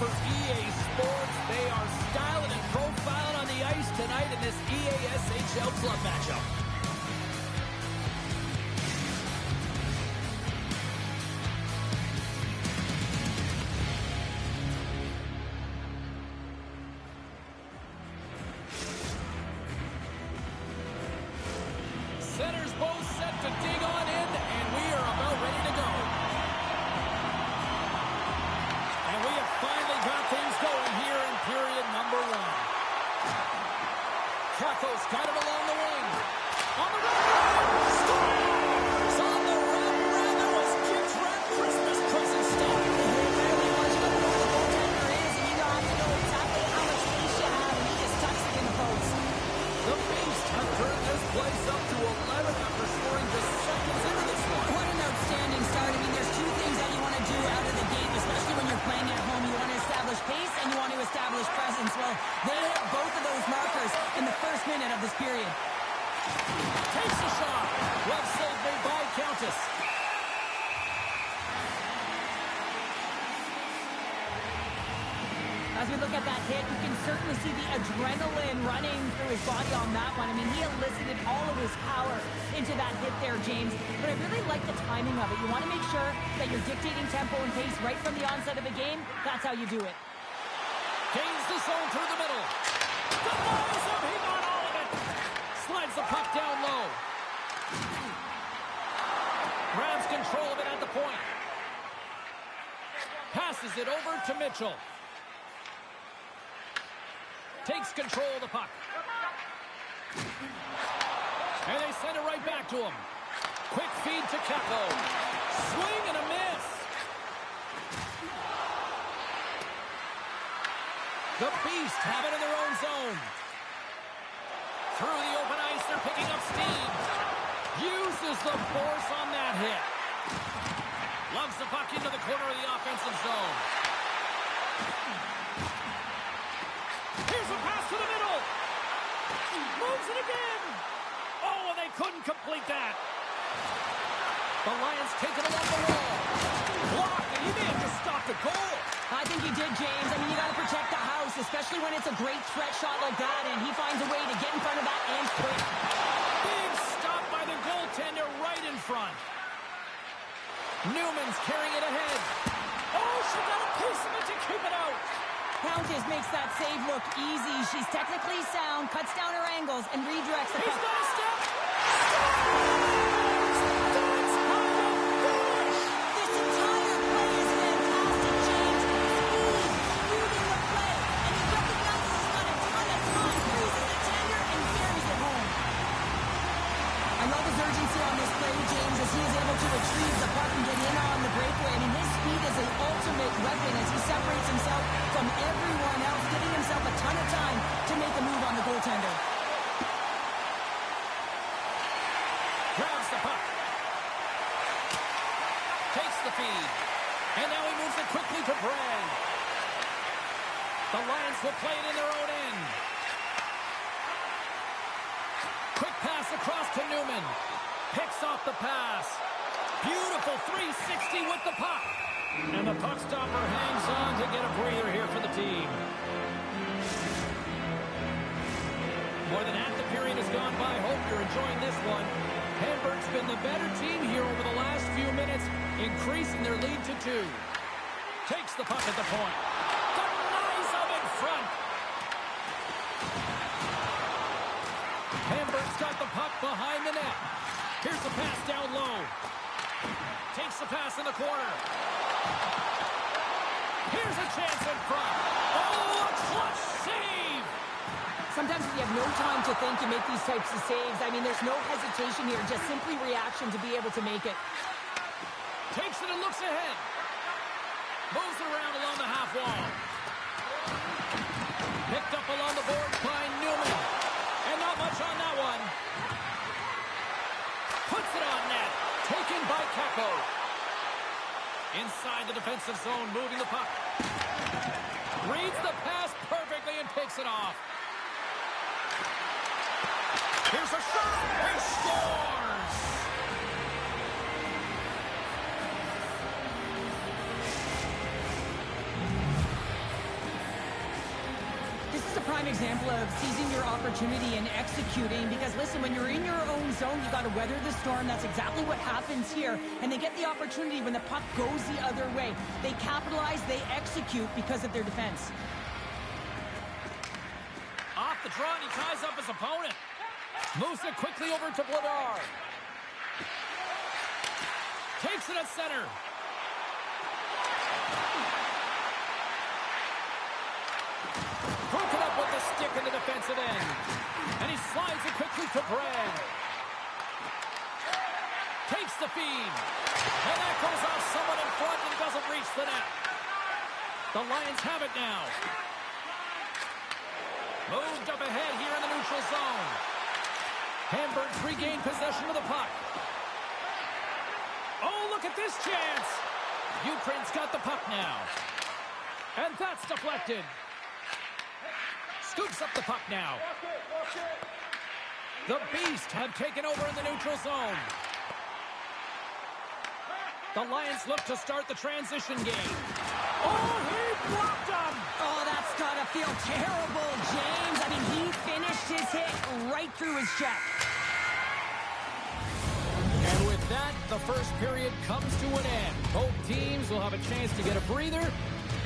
for EA Sports. They are styling and profiling on the ice tonight in this EASHL club matchup. Centers both set to dig on in, and we are about ready to go. And we have finally got things going here in period number one. Kakko's got it along the wing. On the run! Scores! On the run, rather, was Kim's Red Christmas present stuff. Really much what the goaltender is, and you don't have to know exactly how much space you have, and he just tucks it in the post. The Beast have turned this place up to 11 after scoring just seconds into this one. What an outstanding start. I mean, there's two things that you want to do out of the gate, especially when you're playing at home. You want to establish pace, and you want to establish presence. Well, they hit both of those markers in the first minute of this period. Takes a shot. Well saved made by Countess. As we look at that hit, you can certainly see the adrenaline running through his body on that one. I mean, he elicited all of his power into that hit there, James. But I really like the timing of it. You want to make sure that you're dictating tempo and pace right from the onset of the game. That's how you do it. Gains the zone through the middle. Denies him. He got all of it. Slides the puck down low. Grabs control of it at the point. Passes it over to Mitchell. Takes control of the puck. And they send it right back to him. Quick feed to Kakko. Swing and a miss. The Beast have it in their own zone. Through the open ice, they're picking up steam. Uses the force on that hit. Lugs the puck into the corner of the offensive zone. Here's a pass to the middle. Moves it again. Oh, and they couldn't complete that. The Lions take it along the wall. Blocked, and he may have just stopped a goal. I think he did, James. I mean, you got to protect the house, especially when it's a great threat shot like that, and he finds a way to get in front of that and quick. Big stop by the goaltender right in front. Newman's carrying it ahead. Oh, she got a piece of it to keep it out. Countess makes that save look easy. She's technically sound, cuts down her angles, and redirects the He's puck. got a step. This entire play is fantastic, James. Speed, moving the play, and he recognizes he's got a ton of time, freezes the tender, and carries it home. I love his urgency on this play, James, as he is able to retrieve the puck and get in on the breakaway. I mean, his speed is an ultimate weapon as he separates himself from everyone else, giving himself a ton of time to make a move on the goaltender. Grabs the puck. Takes the feed. And now he moves it quickly to Bragg. The Lions will play it in their own end. Quick pass across to Newman. Picks off the pass. Beautiful 360 with the puck. And the puck stopper hangs on to get a breather here for the team. More than half the period has gone by. Hope you're enjoying this one. Hamburg's been the better team here over the last few minutes, increasing their lead to 2. Takes the puck at the point. Denies him in front. Hamburg's got the puck behind the net. Here's the pass down low. Takes the pass in the corner. Here's a chance in front. Oh, a clutch save! Sometimes if you have no time to think, you make these types of saves. I mean, there's no hesitation here, just simply reaction to be able to make it. Takes it and looks ahead. Moves it around along the half wall. Picked up along the boards by Newman. And not much on that one. Puts it on net. Taken by Kakko. Inside the defensive zone, moving the puck. Reads the pass perfectly and takes it off. Here's a shot. He scores! a prime example of seizing your opportunity and executing because, listen, when you're in your own zone, you got to weather the storm. That's exactly what happens here. And they get the opportunity when the puck goes the other way. They capitalize, they execute because of their defense. Off the draw, and he ties up his opponent. Moves it quickly over to Vladar. Takes it at center. Broken up with the stick in the defensive end. And he slides it quickly to Brad. Takes the feed. And that goes off someone in front and doesn't reach the net. The Lions have it now. Moved up ahead here in the neutral zone. Hamburg's regained possession of the puck. Oh, look at this chance. Ukraine's got the puck now. And that's deflected. Scoops up the puck now. The Beast have taken over in the neutral zone. The Lions look to start the transition game. Oh, he blocked him! Oh, that's gotta feel terrible, James. I mean, he finished his hit right through his check. And with that, the first period comes to an end. Both teams will have a chance to get a breather,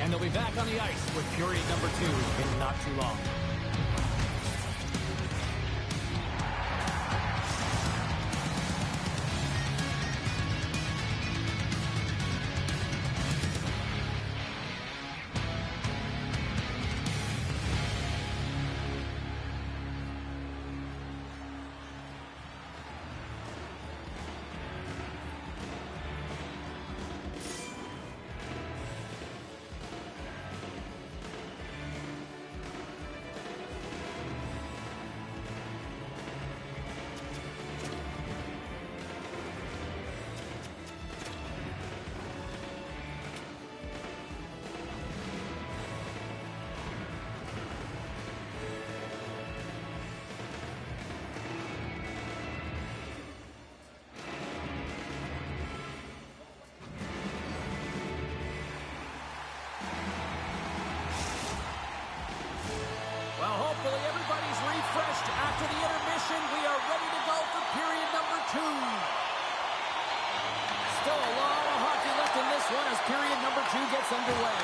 and they'll be back on the ice with period number 2 in not too long. Well, hopefully everybody's refreshed after the intermission. We are ready to go for period number 2. Still a lot of hockey left in this one as period number 2 gets underway.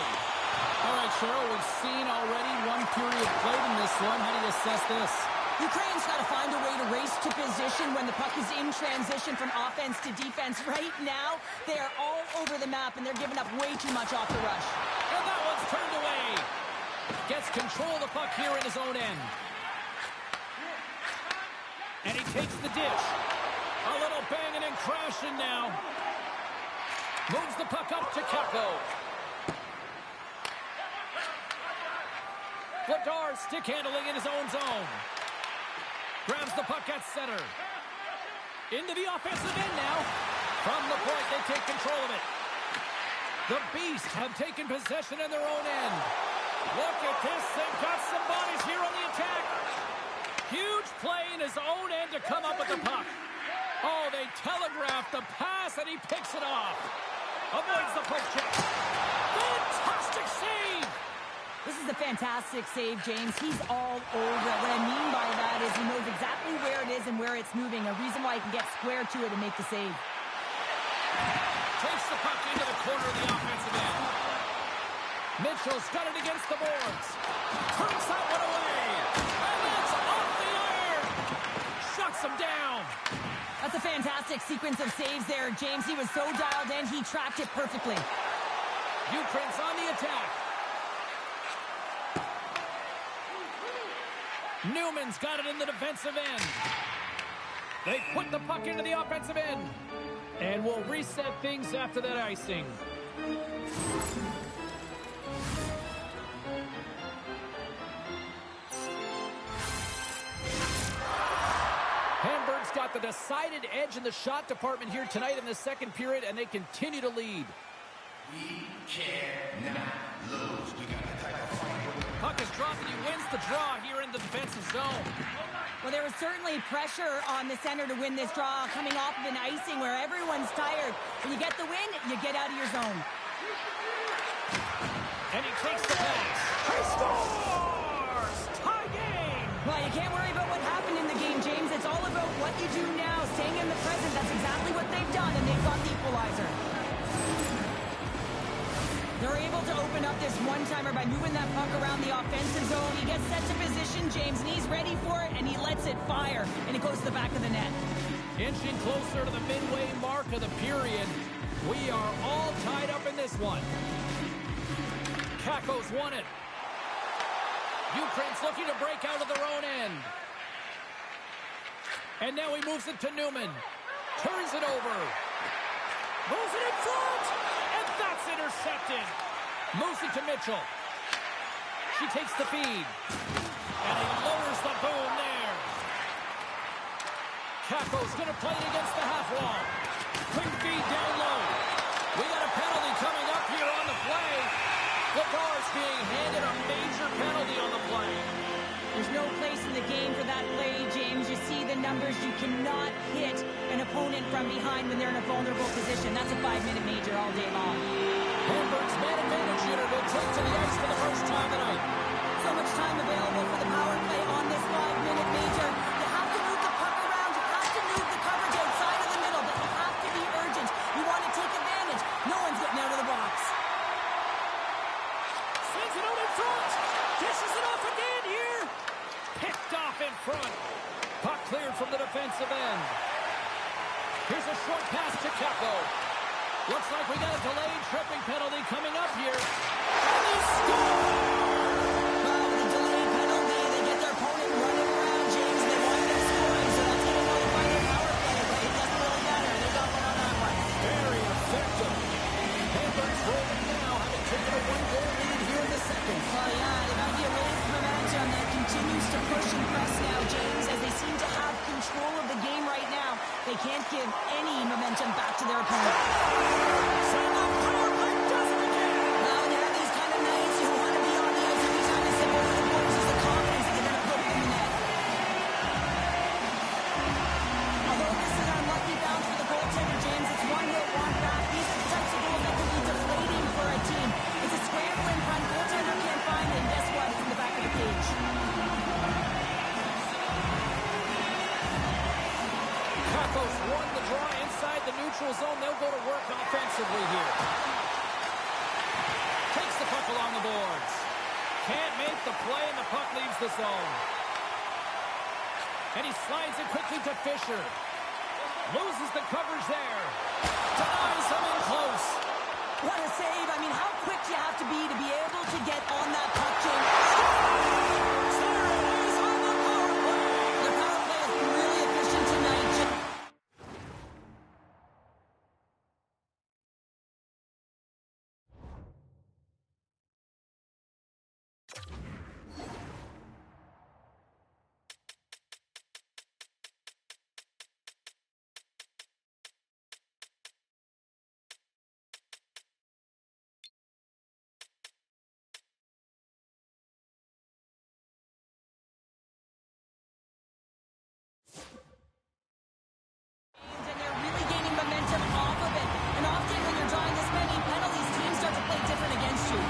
All right, Cheryl, we've seen already one period played in this one. How do you assess this? Ukraine's got to find a way to race to position when the puck is in transition from offense to defense. Right now, they are all over the map, and they're giving up way too much off the rush. And that one's turned away. Gets control of the puck here in his own end. And he takes the dish. A little banging and crashing now. Moves the puck up to Kakko. Vladar stick handling in his own zone. Grabs the puck at center. Into the offensive end now. From the point, they take control of it. The Beast have taken possession in their own end. Look at this. They've got some bodies here on the attack. Huge play in his own end to come up with the puck. Oh, they telegraphed the pass, and he picks it off. Avoids the poke check. Fantastic save. This is a fantastic save, James. He's all over it. What I mean by that is he knows exactly where it is and where it's moving. A reason why he can get square to it and make the save. Takes the puck into the corner of the offensive end. Mitchell's got it against the boards. Turns that one away. And it's off the iron. Shuts him down. That's a fantastic sequence of saves there, James. He was so dialed in, he tracked it perfectly. Ukraine's on the attack. Newman's got it in the defensive end. They put the puck into the offensive end. And we'll reset things after that icing. Hamburg's got the decided edge in the shot department here tonight in the second period, and they continue to lead. We cannot lose. We got to type of fight. Puck is dropped, and he wins the draw here in the defensive zone. Well, there was certainly pressure on the center to win this draw, coming off of an icing where everyone's tired. When you get the win, you get out of your zone. And he takes the pass. He scores! staying in the present. That's exactly what they've done, and they've got the equalizer. They're able to open up this one-timer by moving that puck around the offensive zone. He gets set to position, James, and he's ready for it, and he lets it fire, and it goes to the back of the net. Inching closer to the midway mark of the period. We are all tied up in this one. Kakko's won it. Ukraine's looking to break out of their own end. And now he moves it to Newman. Turns it over. Moves it in front. And that's intercepted. Moves it to Mitchell. She takes the feed. And he lowers the boom there. Kakko's going to play it against the half wall. Quick feed down low. We got a penalty coming up here on the play. Lagar's being handed a major penalty on the play. There's no place in the game for that play, James. You see the numbers. You cannot hit an opponent from behind when they're in a vulnerable position. That's a 5-minute major all day long. Hamburg's man advantage unit will take to the ice for the first time tonight. So much time available for the power play on this 5-minute major. You have to move the puck around. You have to move the coverage outside of the middle, but you have to be urgent. You want to take advantage. No one's getting out of the box. Sends it out in front. Dishes it off again here. Picked off in front. Puck cleared from the defensive end. Here's a short pass to Kakko. Looks like we got a delayed tripping penalty coming up here. And he scores! Well, with a delayed penalty, they get their opponent running around, James. They wind up scoring, so that's going to nullify their power play, but it doesn't really matter. They got one on that one. Very effective. Hamburg's rolling now, having taken a 1-goal lead here in the second. Well, yeah, they might be a wave of momentum that continues to push and press now, James, as they seem to have control of the game right now. They can't give any momentum back to their opponent. Send the power play, does it again! Well, when you have these kind of nights, you want to be on the ice every time they step over the boards. There's the confidence that you're going to put it in the net. Although this is an unlucky bounce for the goaltender, James, it's one they'll want back. These are the types of goals that can be deflating for a team. It's a scrambling punt. Goaltender can't find it, and guess what? It's in the back of the cage. Kakko's won the draw inside the neutral zone. They'll go to work offensively here. Takes the puck along the boards. Can't make the play, and the puck leaves the zone. And he slides it quickly to Fisher. Loses the coverage there. Denies him in close. What a save. I mean, how quick do you have to be able to get on that puck, James? There it is on the power play. The power play has been really efficient tonight. And they're really gaining momentum off of it. And often when you're drawing this many penalties, teams start to play different against you.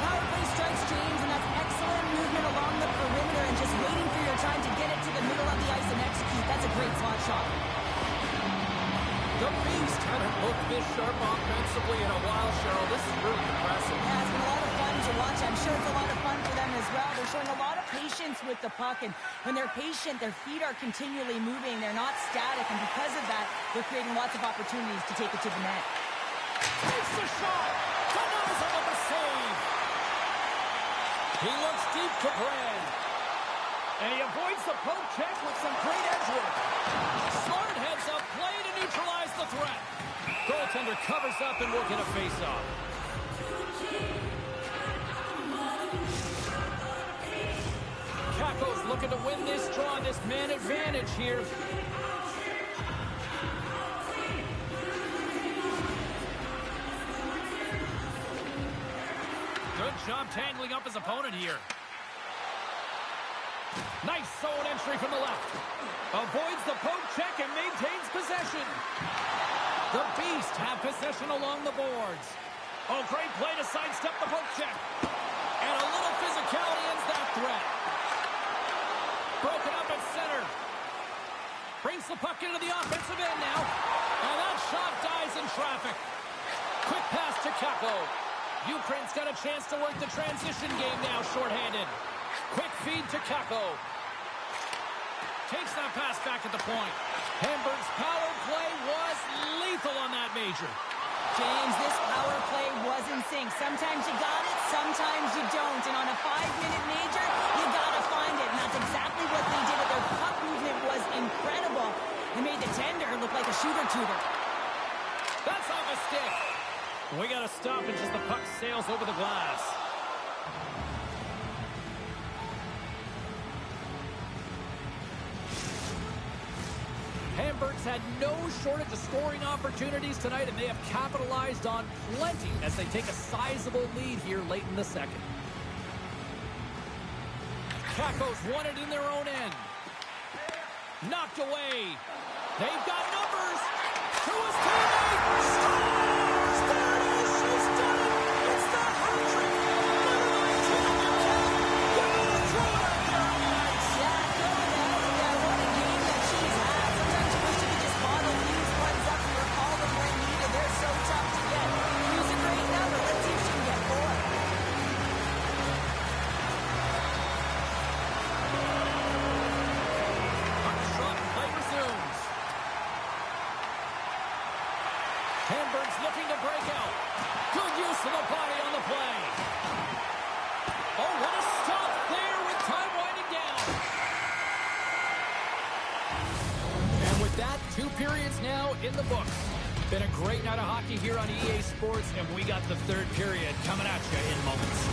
Power play strikes, James, and that's excellent movement along the perimeter and just waiting for your time to get it to the middle of the ice and execute. That's a great slot shot. The Beast haven't looked this sharp offensively in a while, Cheryl. This is really impressive. Yeah, it's been a lot of fun to watch. I'm sure it's a lot of fun for them as well. They're showing a lot of patience with the puck, and when they're patient, their feet are continually moving. They're not static, and because of that, they're creating lots of opportunities to take it to the net. Takes the shot. Denies him with the save. He looks deep to Brand. And he avoids the poke check with some great edge work. Smart heads up play to neutralize the threat. Goaltender covers up and will get a face-off. Kakko's looking to win this draw, this man advantage here. Good job tangling up his opponent here. Nice zone entry from the left. Avoids the poke check and maintains possession. The Beast have possession along the boards. Oh, great play to sidestep the poke check. And a little physicality ends that threat. Broken up at center. Ukraine's got a chance to work the transition game now, shorthanded. Quick feed to Kakko. Takes that pass back at the point. Hamburg's power play was lethal on that major. James, this power play was in sync. Sometimes you got it, sometimes you don't. And on a 5-minute major, you got to find it. And that's exactly what they did. Their puck movement was incredible. They made the tender look like a shooter-tutor. That's off a stick. We got to stop it as the puck sails over the glass. Hamburg's had no shortage of scoring opportunities tonight, and they have capitalized on plenty as they take a sizable lead here late in the second. Kakko's won it in their own end. Knocked away. They've got numbers. To his teammate. Scores! There it is. She's done it. It's the hat trick. Hamburg's looking to break out. Good use of the body on the play. Oh, what a stop there with time winding down. And with that, 2 periods now in the books. Been a great night of hockey here on EA Sports, and we got the 3rd period coming at you in moments.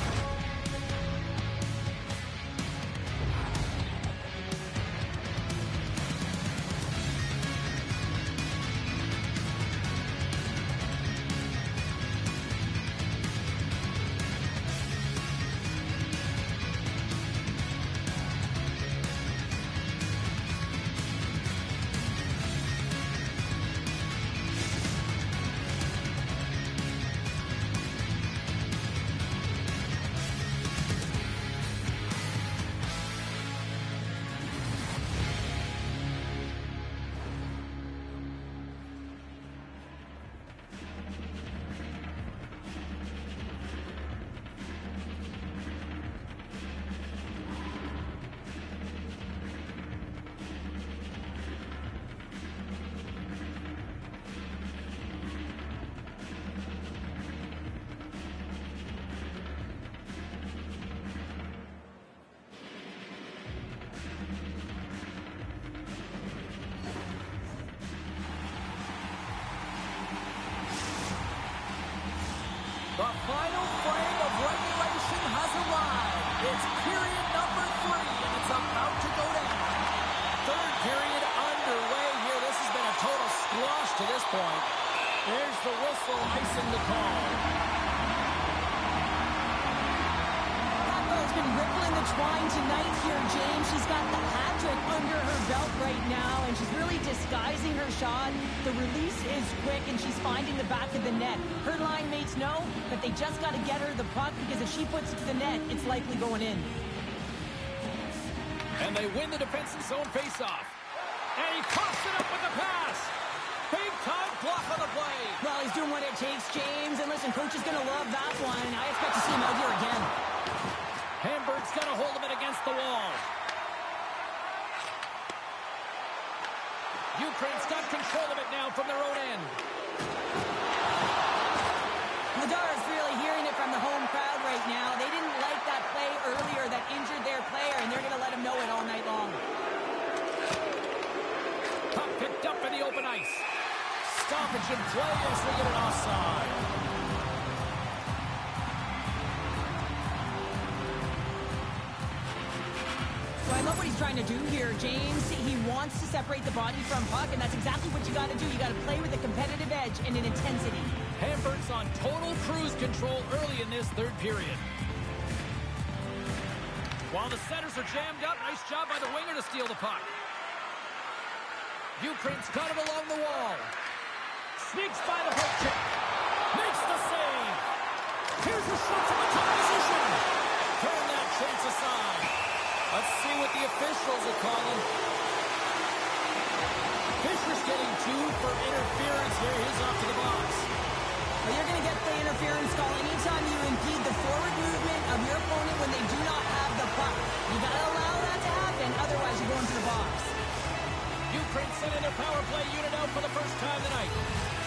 The final frame of regulation has arrived. It's period number 3, and it's about to go down. 3rd period underway here. This has been a total squash to this point. There's the whistle, icing the call. Kakko's been rippling the twine tonight here, James. She's got the hat-trick under her belt right now, and she's really disguising her shot. The release is quick, and she's finding the back of the net. Her line mates know that they just got to get her the puck, because if she puts it to the net, it's likely going in. And they win the defensive zone faceoff. And he pops it up with the pass. Big-time block on the play. Well, he's doing what it takes, James. And listen, coach is going to love that one. I expect to see him out here again. Hamburg's got a hold of it against the wall. Ukraine's got control of it now from their own end. Ladara's really hearing it from the home crowd right now. They didn't like that play earlier that injured their player, and they're going to let him know it all night long. Puck picked up in the open ice. Stoppage in play as they get an offside. So I love what he's trying to do here, James. He wants to separate the body from puck, and that's exactly what you got to do. You got to play with a competitive edge and an intensity. Hamburg's on total cruise control early in this 3rd period. While the setters are jammed up, nice job by the winger to steal the puck. Ukraine's got it along the wall. Sneaks by the hook check. Makes the save. Here's the shot from the top position. Turn that chance aside. Let's see what the officials are calling. Fisher's getting 2 for interference here. He's off to the box. Well, you're going to get the interference call anytime you impede the forward movement of your opponent when they do not have the puck. You got to allow that to happen, otherwise you go into the box. Ukraine sending their power play unit out for the first time tonight.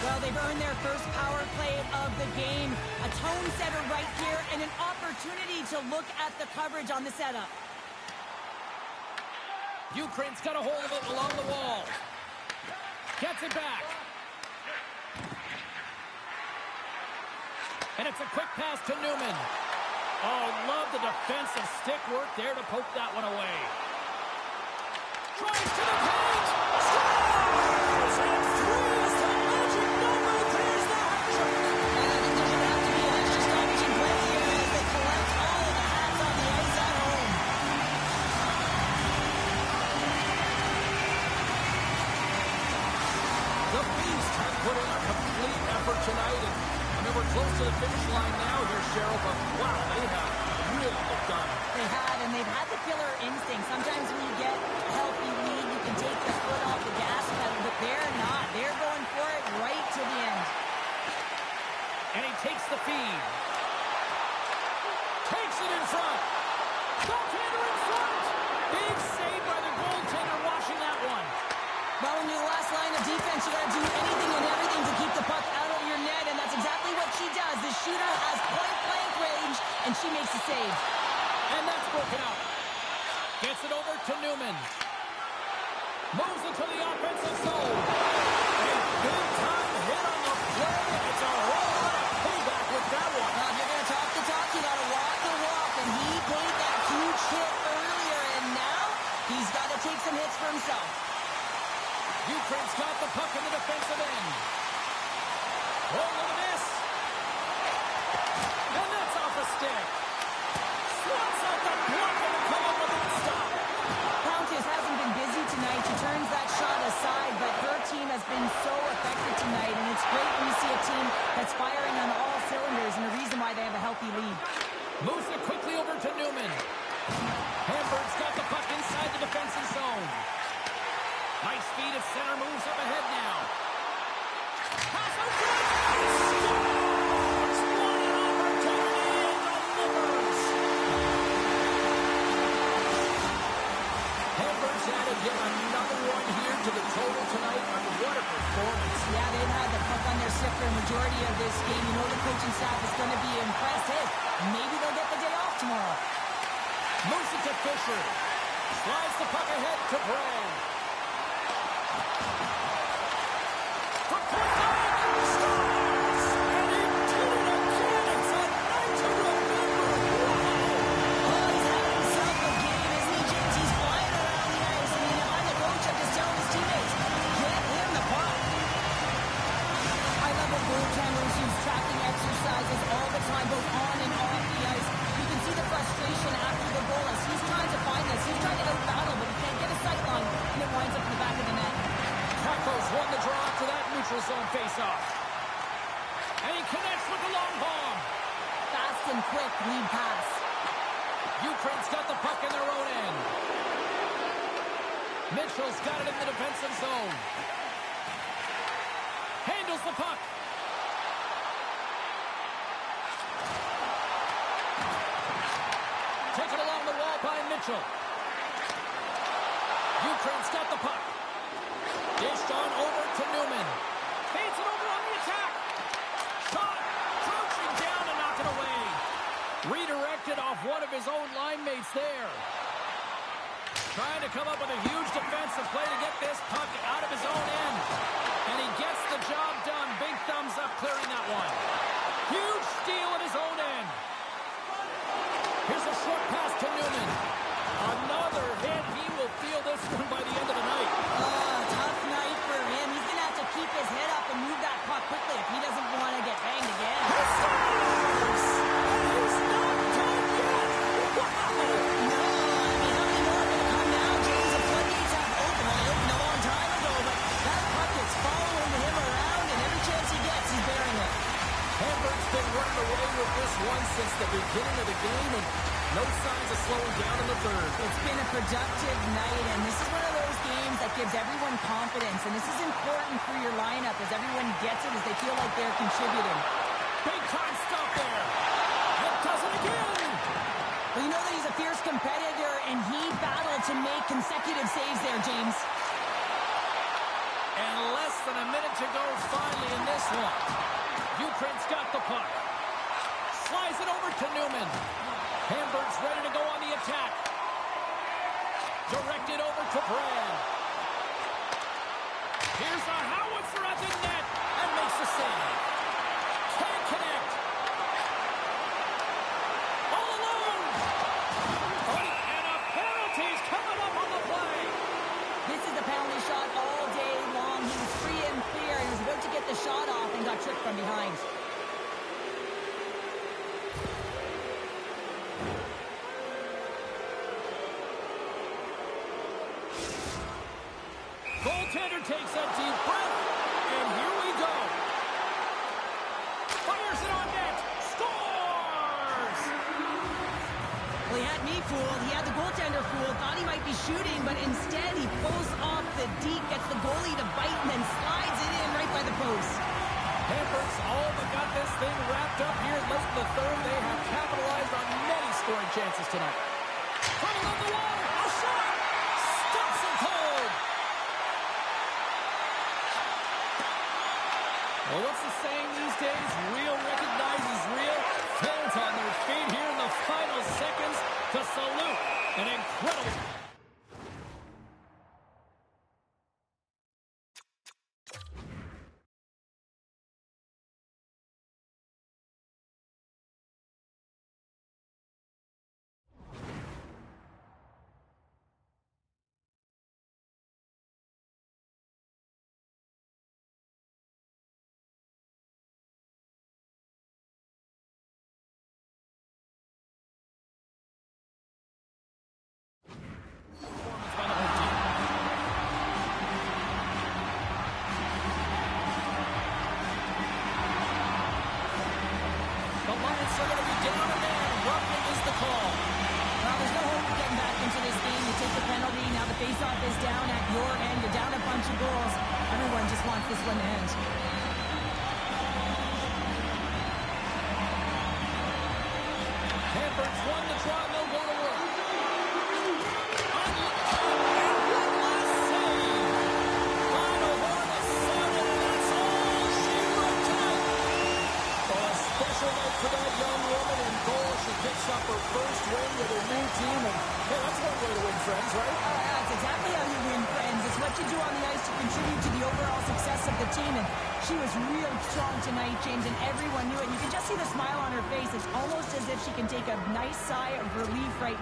Well, they've earned their first power play of the game. A tone setter right here and an opportunity to look at the coverage on the setup. Ukraine's got a hold of it along the wall. Gets it back. And it's a quick pass to Newman. Oh, love the defensive stick work there to poke that one away. Drives to the paint. Scores! And three is the magic number. There's the hat trick. And I think there's going to have to be an extra stoppage in play here as they collect all of the hats on the ice at home. The Beast has put in a complete effort tonight. And I mean, we're close to the finish line now here, Cheryl, but wow, they have really looked done. They have, and they've had the killer instinct. Sometimes when you get a healthy lead, you can take the foot off the gas pedal, but they're not. They're going for it right to the end. And he takes the feed. Takes it in front. Goaltender in front. Big save by the goaltender washing that one. Well, when you're the last line of defense, you got to do anything and everything to keep the puck out of your net, and that's exactly what she does. The shooter has point-blank range, and she makes the save. And that's broken out. Gets it over to Newman. Moves it to the offensive zone. A big-time hit on the play. It's a whole lot of payback with that one. If you're going to talk the talk, you got to walk the walk, and he paid that huge hit earlier, and now he's got to take some hits for himself. Ukraine's got the puck in the defensive end. Oh, look at this. And that's off a stick. Swats out the block and the come up with that stop. Countess hasn't been busy tonight. She turns that shot aside, but her team has been so effective tonight, and it's great when you see a team that's firing on all cylinders, and the reason why they have a healthy lead. Moves it quickly over to Newman. Hamburg's got the puck inside the defensive zone. Nice feed at center, moves up ahead now. Pass out to the scores! What an opportunity and delivers! Hamburg's added yet another one here to the total tonight. I mean, what a performance. Yeah, they've had the puck on their stick for a majority of this game. You know the coaching staff is going to be impressed. Hey, maybe they'll get the day off tomorrow. Moves it to Fisher. Slides the puck ahead to Bray. Zone face-off. And he connects with the long bomb. Fast and quick lead pass. Ukraine's got the puck in their own end. Mitchell's got it in the defensive zone. Handles the puck. Taken along the wall by Mitchell. Ukraine's got the puck. Dished on over to Newman. Feeds it over on the attack. Shot. Crouching down and knock it away. Redirected off one of his own line mates there. Trying to come up with a huge defensive play to get this puck out of his own end. And he gets the job done. Big thumbs up clearing that one. Huge steal at his own end. Here's a short pass to Newman. Another hit. He will feel this one by the end of the night. Tough night for him. He's going to have to keep his head up and move that puck quickly if he doesn't want to get banged again. He scores! And he's not done yet! Wow! No, I mean, how many more are going to come now? James, the floodgates have opened. Well, they opened a long time ago, but that puck is following him around, and every chance he gets, he's bearing it. Hamburg's been running away with this one since the beginning of the game, and no signs of slowing down in the third. It's been a productive night, and this is one of those games that gives everyone confidence, and this is important for your lineup as everyone gets it, as they feel like they're contributing. Big time stop there. And does it again. Well, you know that he's a fierce competitor, and he battled to make consecutive saves there, James. And less than a minute to go finally in this one. Ukraine's got the puck. Slides it over to Newman. Hamburg's ready to go on the attack. Directed over to Brad. Here's a howitzer at the net and makes the save. Can't connect. All alone. And a penalty's coming up on the play. This is a penalty shot all day long. He was free and clear, and he was about to get the shot off and got tripped from behind. Goaltender takes a deep breath, and here we go. Fires it on net. Scores! Well, he had me fooled. He had the goaltender fooled. Thought he might be shooting, but instead he pulls off the deke, gets the goalie to bite, and then slides it in right by the post. Hamburg's all but got this thing wrapped up here in less than the third. They have capitalized on many scoring chances tonight. From above the water, a shot! Stops him cold! Well, what's the saying these days? Real recognizes real. Fans on their feet here in the final seconds to salute an incredible... Faceoff is down at your end. You're down a bunch of goals. Everyone just wants this one to end. Hamburg's won the draw. They'll go to work. Final horn is sounded, and that's all she wrote tonight. Well, a special night for that young woman in goal. She picks up her first win with her new team, and hey, that's one way to win friends, right? That's exactly how you win, friends. It's what you do on the ice to contribute to the overall success of the team. And she was real strong tonight, James, and everyone knew it. You can just see the smile on her face. It's almost as if she can take a nice sigh of relief right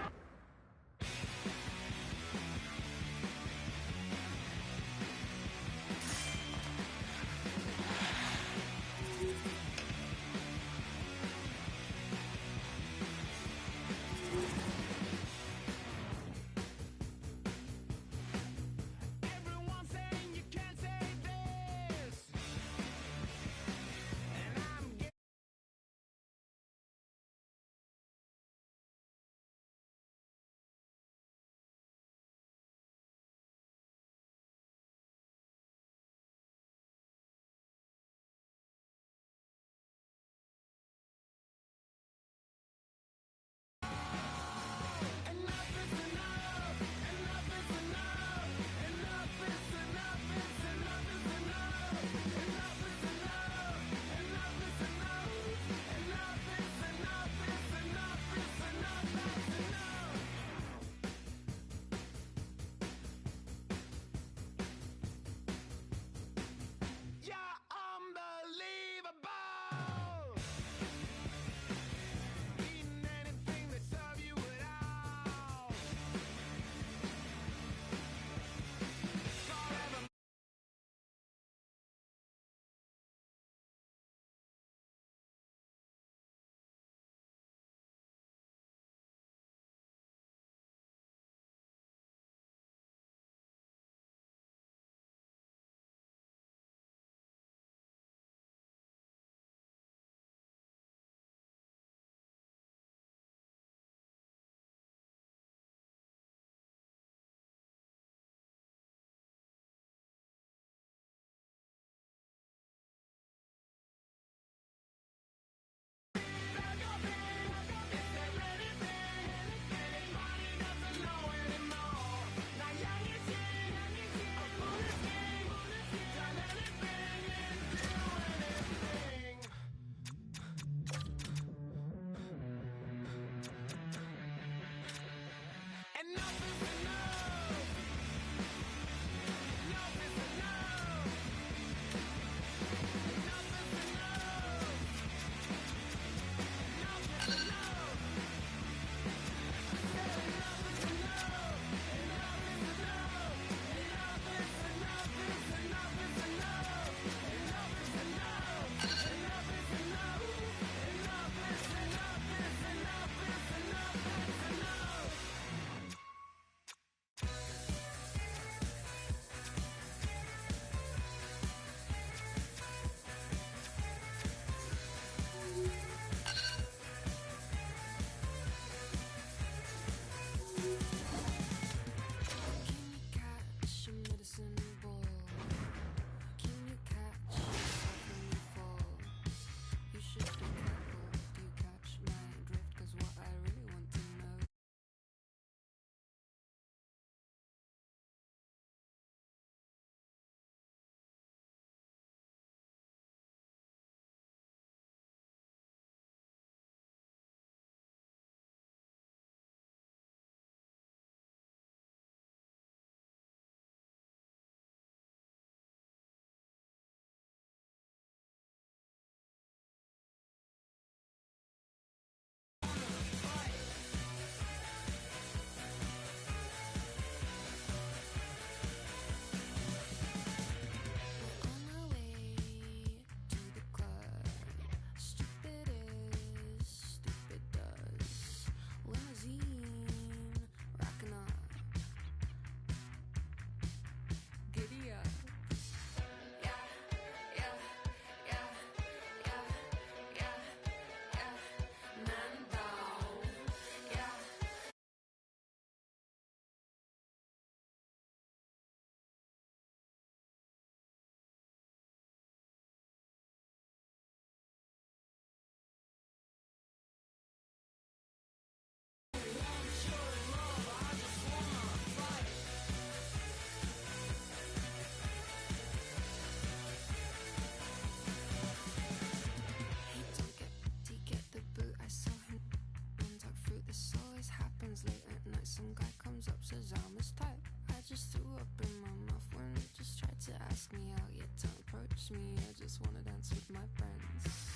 ask me out, yet don't approach me. I just wanna dance with my friends.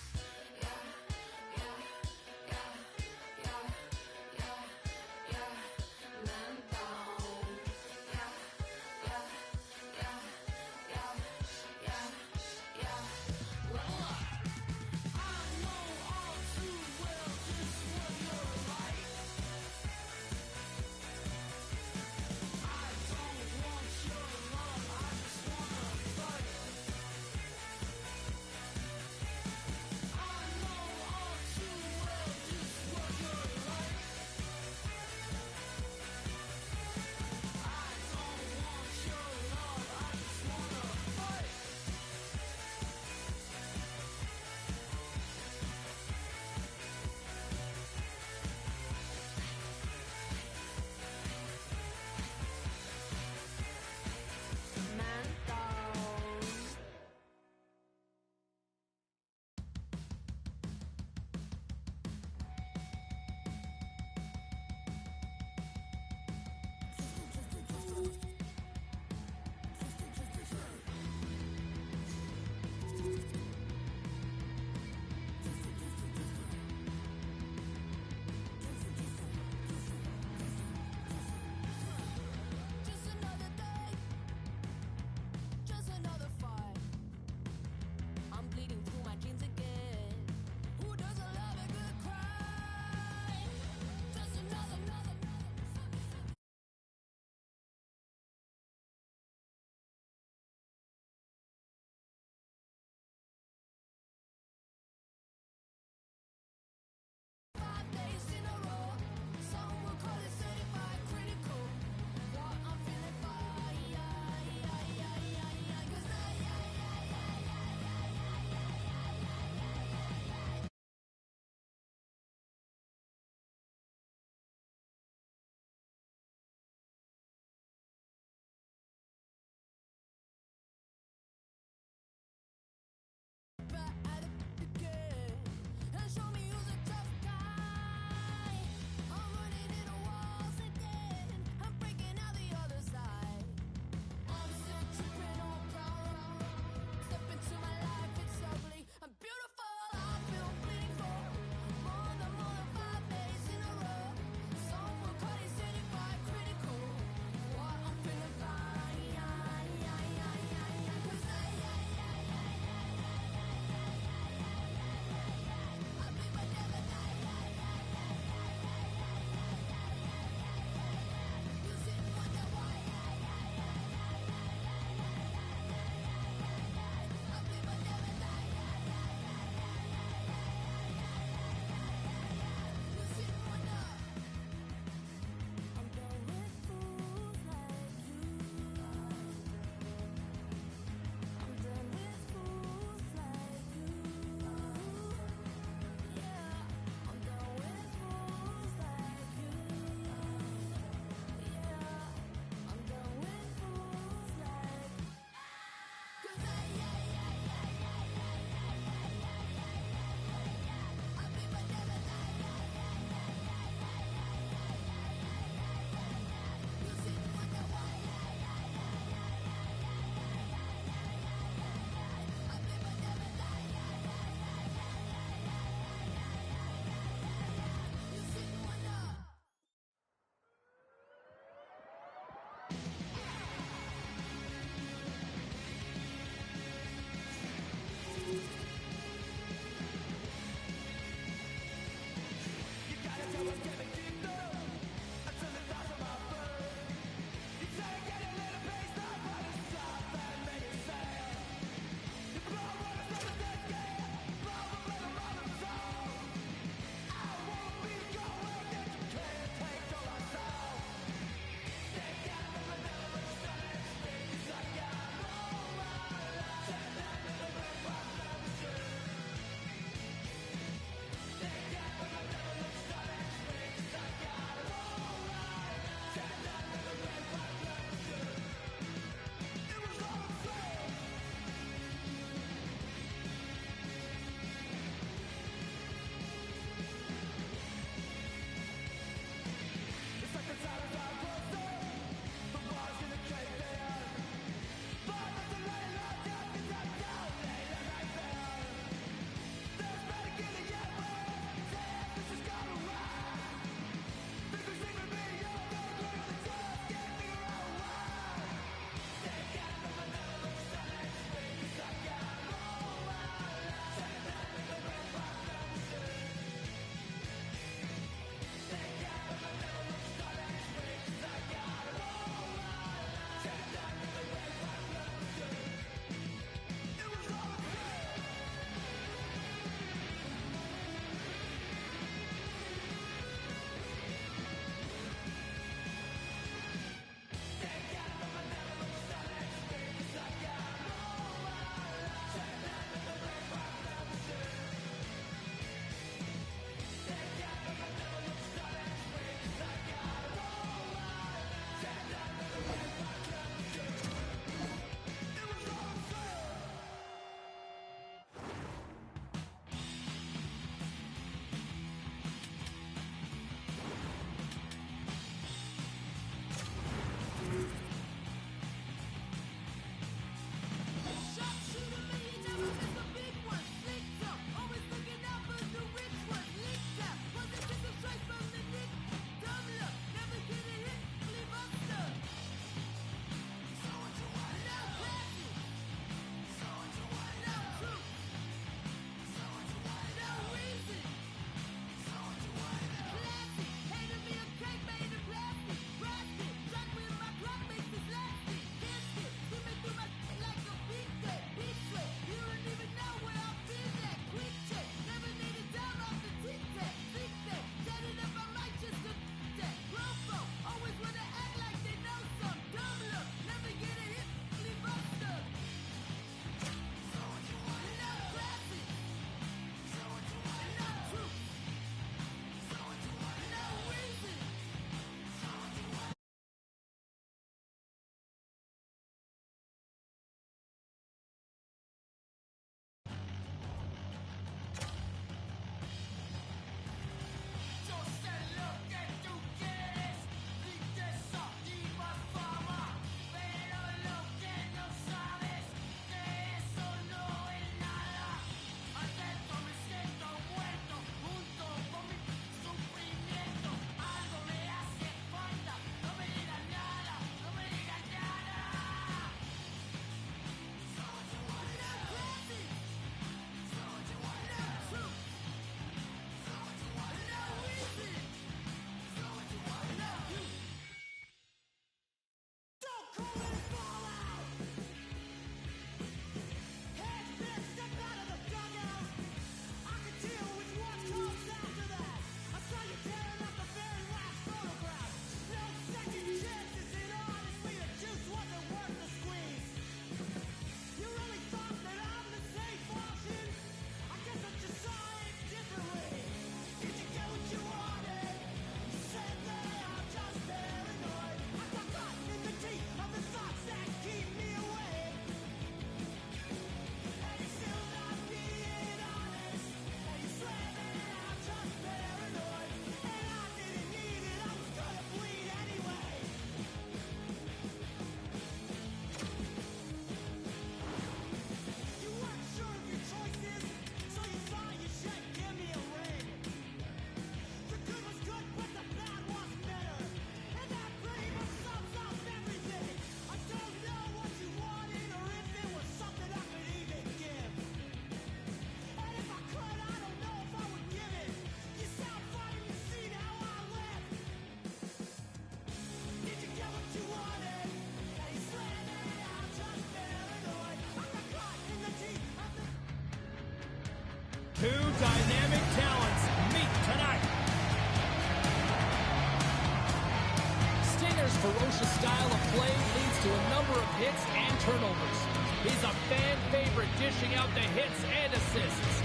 ferocious style of play leads to a number of hits and turnovers. He's a fan favorite, dishing out the hits and assists.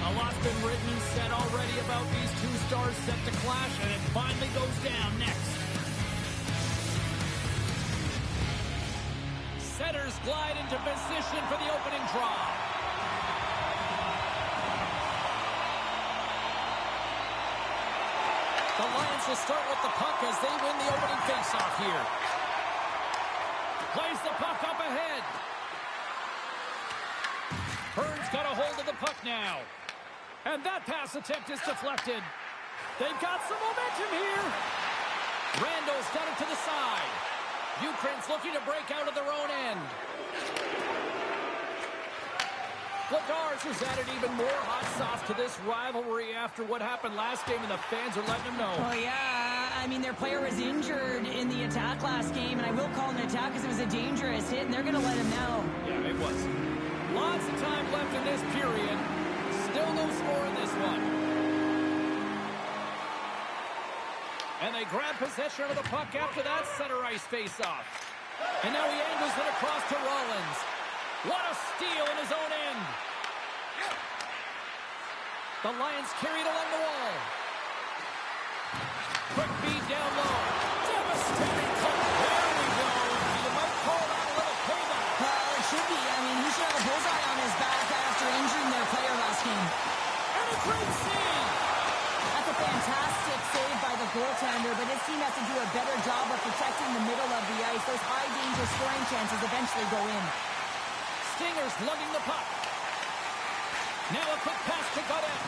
A lot's been written and said already about these two stars set to clash, and it finally goes down next. Setters glide into position for the opening draw. The Lions will start with the puck as they win the opening faceoff here. Plays the puck up ahead. Burns got a hold of the puck now. And that pass attempt is deflected. They've got some momentum here. Randall's got it to the side. Ukraine's looking to break out of their own end. Bladars has added even more hot sauce to this rivalry after what happened last game, and the fans are letting them know. Oh, yeah. I mean, their player was injured in the attack last game, and I will call it an attack because it was a dangerous hit, and they're going to let him know. Yeah, it was. Lots of time left in this period. Still no score in this one. And they grab possession of the puck after that center ice face-off. And now he angles it across to Rollins. What a steal in his own end. The Lions carried along the wall. Quick feed down low. Devastating cut. There we go. You might call that a little payback. Well, it should be. I mean, he should have a bullseye on his back after injuring their player last game. And a great save. That's a fantastic save by the goaltender, but his team has to do a better job of protecting the middle of the ice. Those high-danger scoring chances eventually go in. Stingers lugging the puck. Now a quick pass to Godet.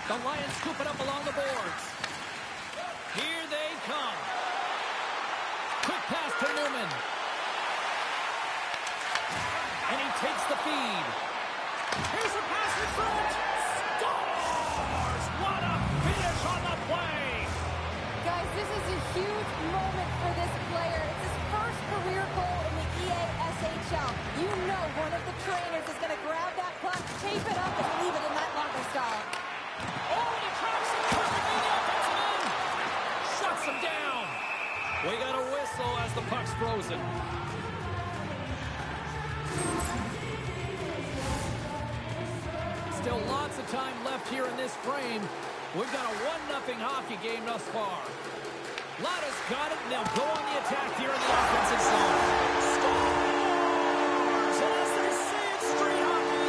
The Lions scoop it up along the boards. Here they come. Quick pass to Newman. And he takes the feed. Here's a pass in front. Scores! What a finish on the play. Guys, this is a huge moment for this player. It's his first career goal in the EASHL. You know one of the trainers is going to grab that puck, tape it up, and leave it in that locker style. Oh, and it tracks him perfectly. The offensive end shuts him down. We got a whistle as the puck's frozen. Still lots of time left here in this frame. We've got a 1-0 hockey game thus far. Lada's got it, and they'll go on the attack here in the offensive zone. Scores! And as they say, it's street hockey.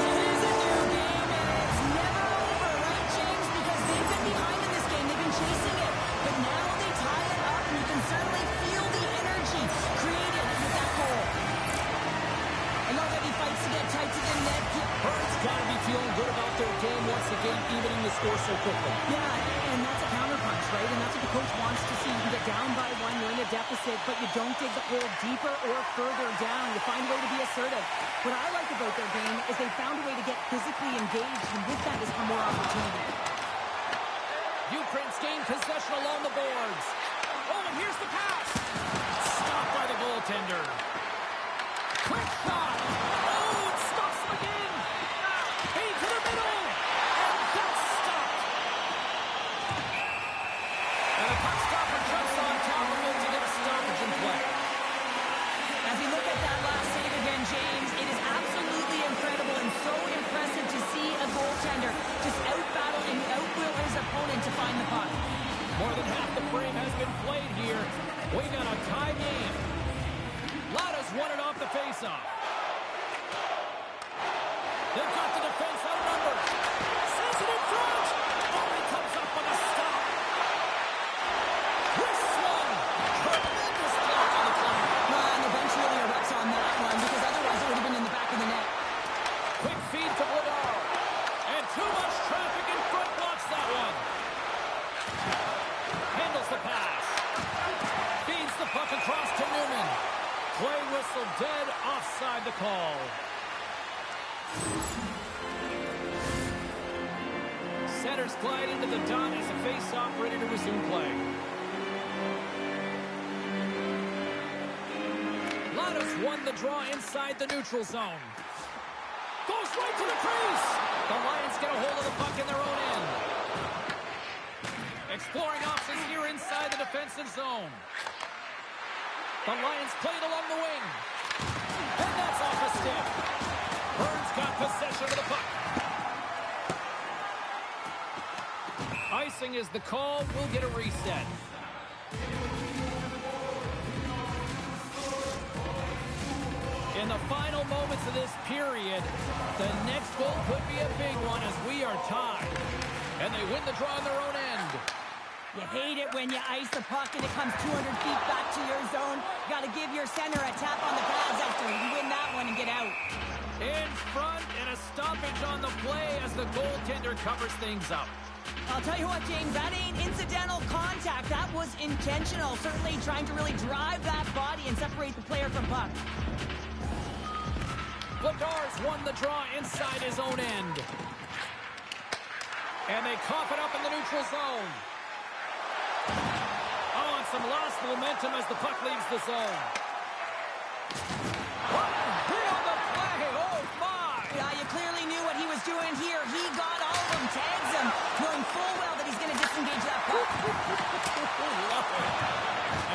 It is a new game, and it's never over, right, James? Because they've been behind in this game. They've been chasing it. But now they tie it up, and you can certainly feel the energy created with that goal. I know that he fights to get tight to the net. Burns got to be feeling good about their game once again, evening the score so quickly. Yeah, and that's a counterpunch, right? And that's what the coach wants to see. You can get down by one, you're in a deficit, but you don't dig the hole deeper or further down. You find a way to be assertive. What I like about their game is they found a way to get physically engaged, and with that has come more opportunity. Ukraine's gained possession along the boards. Oh, and here's the pass. Stopped by the goaltender. Quick shot. Oh, it stops him again. Feed to the middle. And that's stopped. And the puck stopper jumps on top of him to get a stoppage in play. As we look at that last save again, James, it is absolutely incredible and so impressive to see a goaltender just out-battle and out-will his opponent to find the puck. More than half the frame has been played here. We got a tie game. Lada's won it off the faceoff. They've got the defense outnumbered. Sends it in front. Oh, he comes up with a stop. Wrist swung. Tremendous block on the play. And the bench really erupts on that one because otherwise it would have been in the back of the net. Quick feed to Bladar. And too much traffic in front blocks that one. Handles the pass. Feeds the puck across to Newman. Play whistle dead, offside the call. Setters glide into the dot as a face-off ready to resume play. Lada's won the draw inside the neutral zone. Goes right to the crease. The Lions get a hold of the puck in their own end. defensive zone. The Lions play it along the wing. And that's off a stick. Burns got possession of the puck. Icing is the call. We'll get a reset. In the final moments of this period, the next goal could be a big one as we are tied. And they win the draw on their own end. You hate it when you ice the puck and it comes 200 feet back to your zone. Got to give your center a tap on the pads after you win that one and get out. In front and a stoppage on the play as the goaltender covers things up. I'll tell you what, James, that ain't incidental contact. That was intentional. Certainly trying to really drive that body and separate the player from puck. Vladars won the draw inside his own end. And they cough it up in the neutral zone. Oh, and some lost momentum as the puck leaves the zone. Hit on the play. Oh, my. Yeah, you clearly knew what he was doing here. He got all of them, tags him, knowing full well that he's going to disengage that puck. Love it.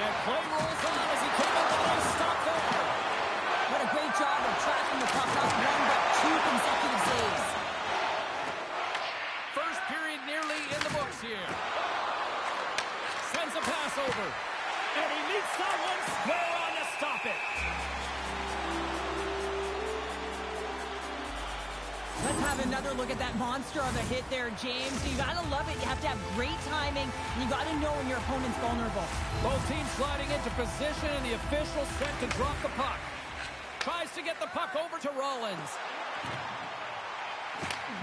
And play rolls on as he came up with a nice stop there. What a great job of tracking the puck, not one but two consecutive saves. First period nearly in the books here. Sends a pass over. And he meets that one square on to stop it. Let's have another look at that monster of a hit there, James. You got to love it. You have to have great timing. And you got to know when your opponent's vulnerable. Both teams sliding into position, and the official set to drop the puck. Tries to get the puck over to Rollins.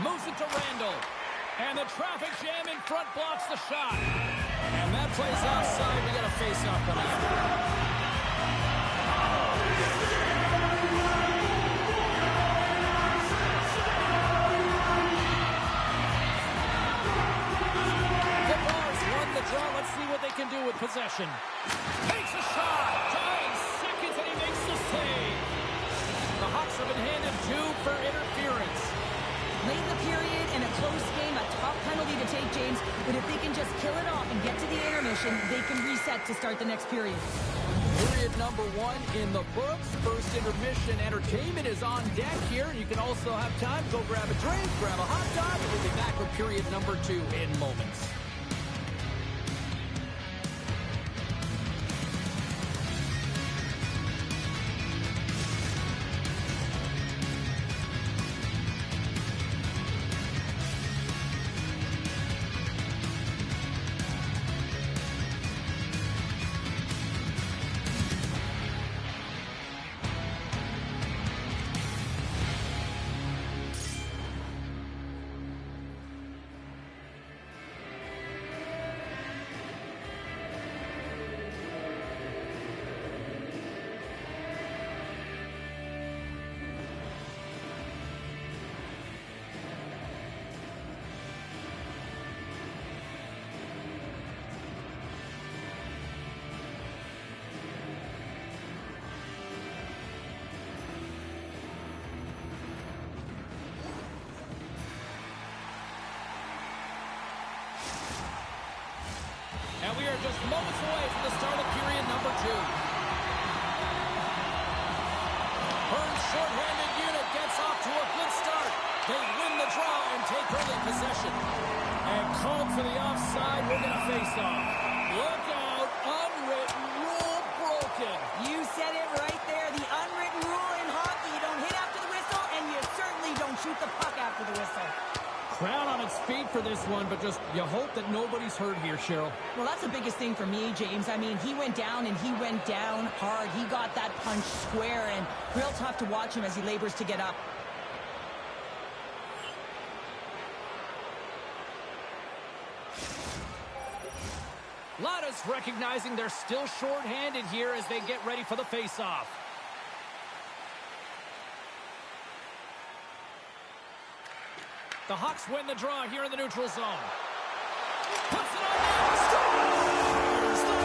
Moves it to Randall. And the traffic jam in front blocks the shot. And that plays outside. We got a face-off coming up. The Bars won the draw. Let's see what they can do with possession. Takes a shot. 9 seconds, and he makes the save. The Hawks have been handed 2 for interference. Late in the period, in a close game, a tough penalty to take, James. But if they can just kill it off and get to the intermission, they can reset to start the next period. Period number 1 in the books. First intermission entertainment is on deck here. You can also have time. Go grab a drink, grab a hot dog, and we'll be back with period number 2 in moments. And we are just moments away from the start of period number 2. Burns' shorthanded unit gets off to a good start. They win the draw and take early possession. And called for the offside. We're going to face off. Look out. Unwritten rule broken. You said it right there. The unwritten rule in hockey. You don't hit after the whistle, and you certainly don't shoot the puck after the whistle. Crowd on its feet for this one, but just you hope that nobody's hurt here, Cheryl. Well, that's the biggest thing for me, James. I mean, he went down, and he went down hard. He got that punch square, and real tough to watch him as he labors to get up. Lada's recognizing they're still short-handed here as they get ready for the face-off. The Hawks win the draw here in the neutral zone. Puts it on net. Scores! The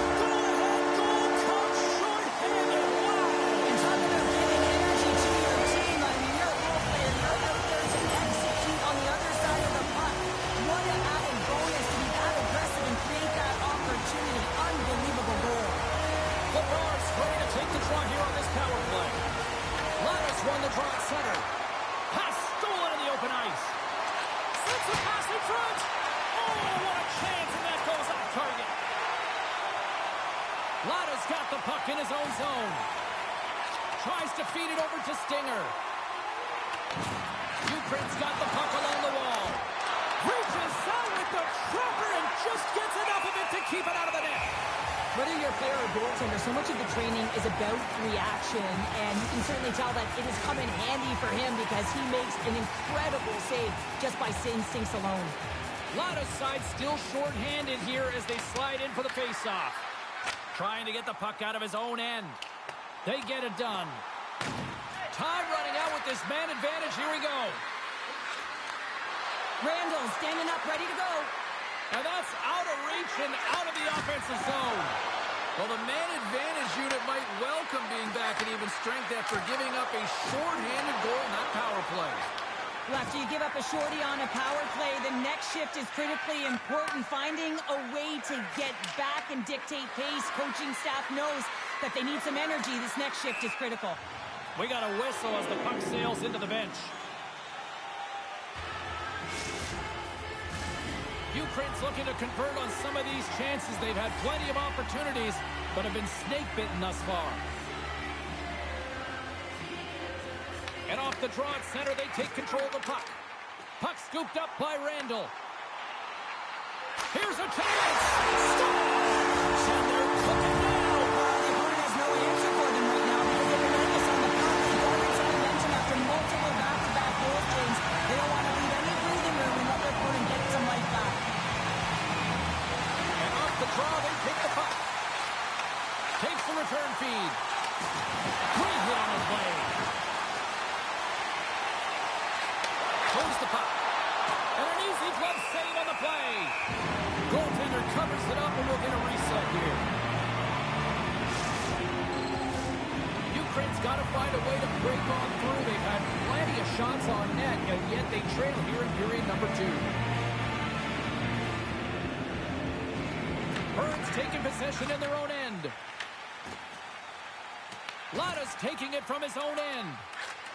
goal comes short-handed. Wow! And talking about giving energy to your team, I mean, you're a role player. You're out there to execute on the other side of the puck. What an added bonus to be that aggressive and create that opportunity. Unbelievable. the puck in his own zone. Tries to feed it over to Stinger. Ukraine's got the puck along the wall. Reaches out with the trapper and just gets enough of it to keep it out of the net. Whether you're a player or goaltender, so much of the training is about reaction, and you can certainly tell that it has come in handy for him because he makes an incredible save just by instincts alone. Lada's side still short-handed here as they slide in for the face-off. Trying to get the puck out of his own end. They get it done. Time running out with this man advantage. Here we go. Randall standing up, ready to go. And that's out of reach and out of the offensive zone. Well, the man advantage unit might welcome being back at even strength after giving up a short-handed goal in that power play. Well, after you give up a shorty on a power play, the next shift is critically important. Finding a way to get back and dictate pace. Coaching staff knows that they need some energy. This next shift is critical. We got a whistle as the puck sails into the bench. Ukraine's looking to convert on some of these chances. They've had plenty of opportunities, but have been snake-bitten thus far. And off the draw at center, they take control of the puck. Puck scooped up by Randall. Here's a chance! Scores! And they're cooking now! The opponent has no answer for them right now because they've been relentless on the power play. Garbage momentum after multiple back-to-back goal games. They don't want to leave any breathing room and let their opponent get some life back. And off the draw, they pick the puck. Takes the return feed. Great hit on the play. Holds the puck. And an easy glove save on the play. Goaltender covers it up and we'll get a reset here. Ukraine's got to find a way to break on through. They've had plenty of shots on net, and yet they trail here in period number 2. Burns taking possession in their own end. Lada's taking it from his own end.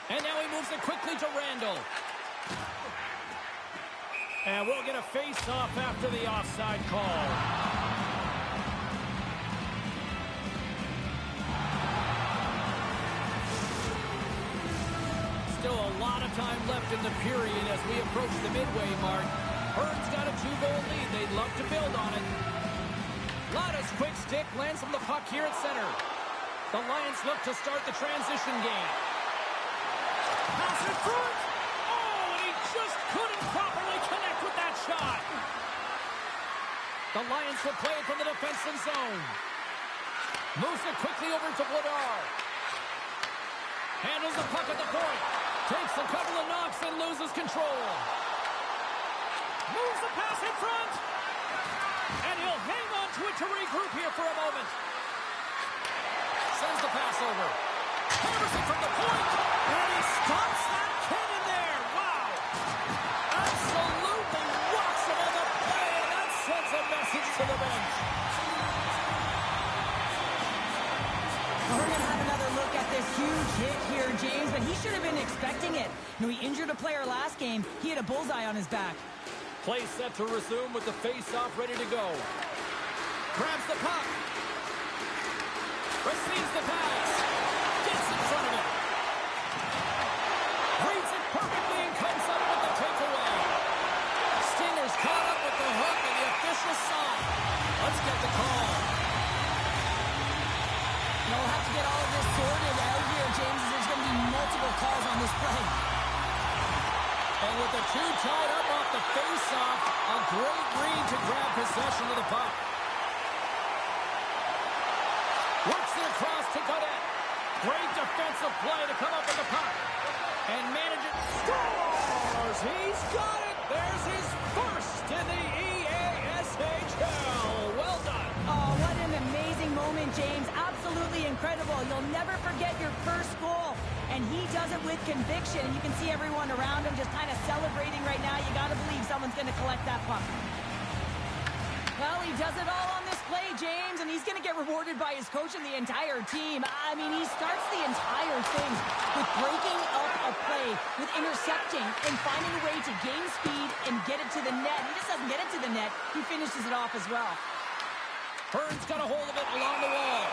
And now he moves it quickly to Randall. And we'll get a face-off after the offside call. Still a lot of time left in the period as we approach the midway mark. Burns got a 2-goal lead. They'd love to build on it. Lada's quick stick lands on the puck here at center. The Lions look to start the transition game. Pass in front. Oh, and he just couldn't properly connect with that shot. The Lions will play it from the defensive zone. Moves it quickly over to Vladar. Handles the puck at the point. Takes a couple of knocks and loses control. Moves the pass in front. And he'll hang on to it to regroup here for a moment. Sends the pass over. Hammers it from the point. And he stops that cannon there. Wow. Absolutely rocks him on the play. And that sends a message to the bench. We're going to have another look at this huge hit here, James, but he should have been expecting it. You know, he injured a player last game. He had a bullseye on his back. Play set to resume with the face-off ready to go. Grabs the puck. Receives the pass. Gets in front of it. Reads it perfectly and comes up with the takeaway. Stinger's caught up with the hook and the official sign. Let's get the call. We'll have to get all of this sorted out here, James, as there's going to be multiple calls on this play. And with the two tied up off the face-off, a great read to grab possession of the puck. Works it across to Godet. Great defensive play to come up with the puck. And manage it. Scores! He's got it! There's his first in the EASHL. Well done. Oh, what an amazing moment, James. Absolutely incredible. You'll never forget your first goal. And he does it with conviction. You can see everyone around him just kind of celebrating right now. You got to believe someone's going to collect that puck. Well, he does it all on this play, James, and he's going to get rewarded by his coach and the entire team. I mean, he starts the entire thing with breaking up a play, with intercepting and finding a way to gain speed and get it to the net. He just doesn't get it to the net. He finishes it off as well. Burns got a hold of it along the wall.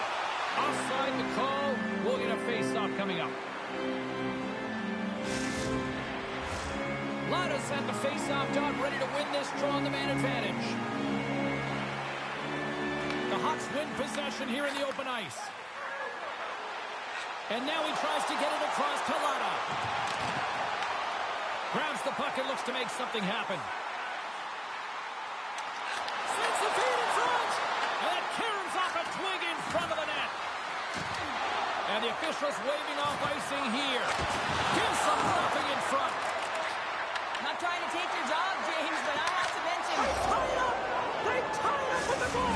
Offside the call. We'll get a face-off coming up. Lada's at the face-off dot, ready to win this draw on the man advantage. The Hawks win possession here in the open ice. And now he tries to get it across to Lada. Grabs the puck and looks to make something happen. Sends the feed in front. And that caroms off a twig in front of the net. And the officials waving off icing here. Gives some roughing in front. Not trying to take your job, James, but I have to mention... They tie up! They tie up with the goal!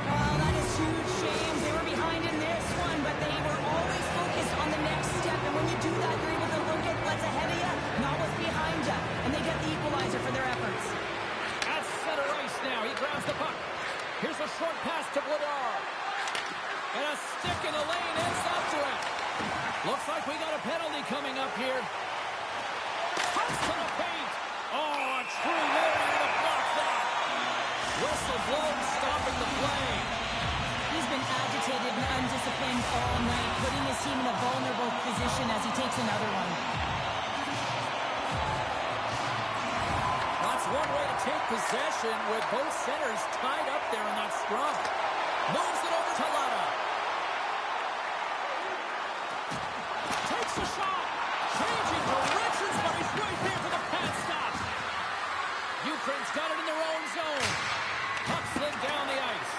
Oh, that is huge, James. They were behind in this one, but they were always focused on the next step. And when you do that, you're able to look at what's ahead of you, not what's behind you. And they get the equalizer for their efforts. At center ice now. He grabs the puck. Here's a short pass to Vladar. And a stick in the lane ends up to it. Looks like we got a penalty coming up here. Toss to the paint. Oh, a true lariat to block that. Whistle blown, stopping the play. He's been agitated and undisciplined all night, putting his team in a vulnerable position as he takes another one. That's one way to take possession with both centers tied up there in that scrum. Moves it over to Lada. Takes a shot. Changing directions, but he's right there for the pad stop. Ukraine's got it in their own zone. Puck slid down the ice.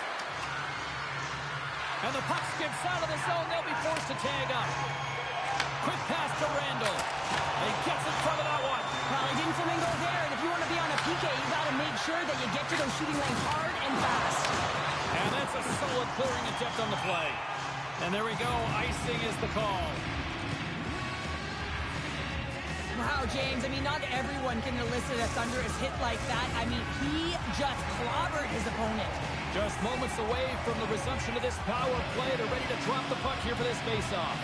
And the puck skips out of the zone. They'll be forced to tag up. Quick pass to Randall. And he gets in front of that one. Well, he didn't flamingo there, and if you want to be on a PK, you got to make sure that you get to those shooting lanes hard and fast. And that's a solid clearing attempt on the play. And there we go. Icing is the call. Wow, James, I mean, not everyone can elicit a thunderous hit like that. I mean, he just clobbered his opponent. Just moments away from the resumption of this power play. They're ready to drop the puck here for this faceoff.